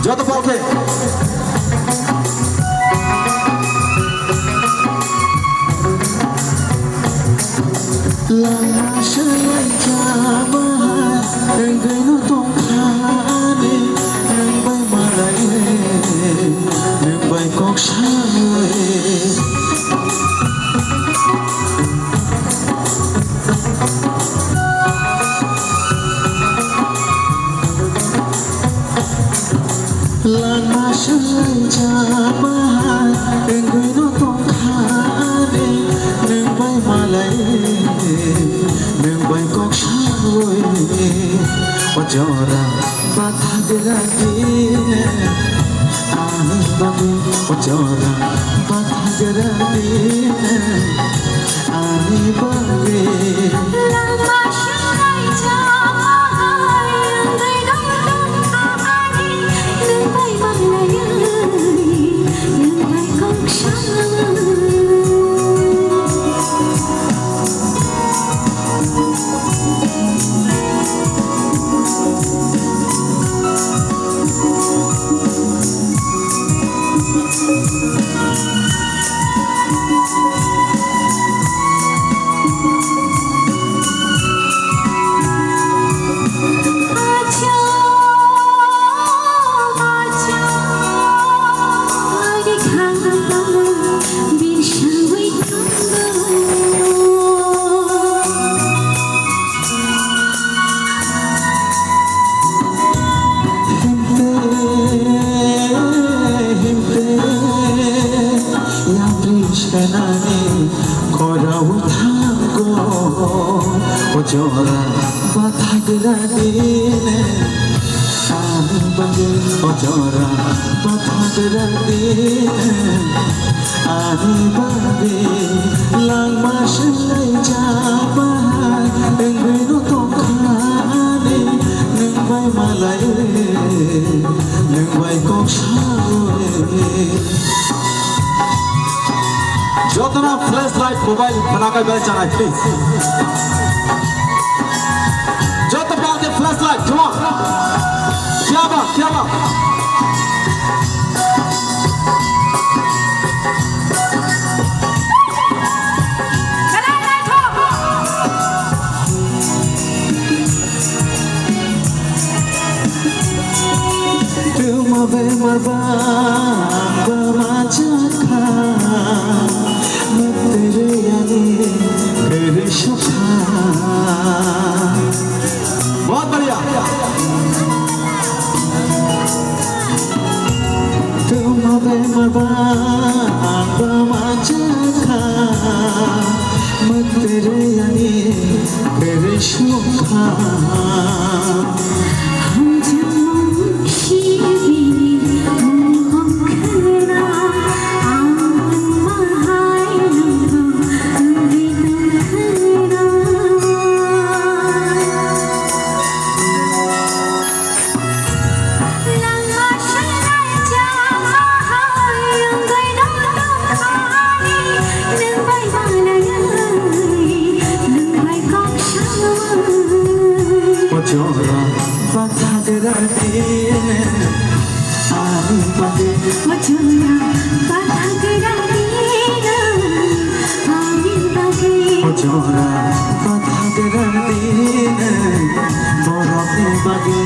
যত পক্ষে lama sejaman enggono tongkhane neng bai malai neng bai kok sawe ojora bathagati ani bagi ojora bathagati ani bagi lama ojora bathagati ani bagi ojora bathagati ani bagi lama sejaman enggono tongkhane neng bai malai neng bai kok sawe jotona flash light mobile बनाकर बैठ जाना please Jat Pakke flash light come on क्या बात तुम beamer बमाचा खा मैं तेरे यानी तेरे शुभा बहुत बढ़िया तुम बेमर बमाचा खा मैं तेरे यानी तेरे शुभा ojora bathagati ani bagi ojora bathagati ani bagi ojora bathagati borok bagi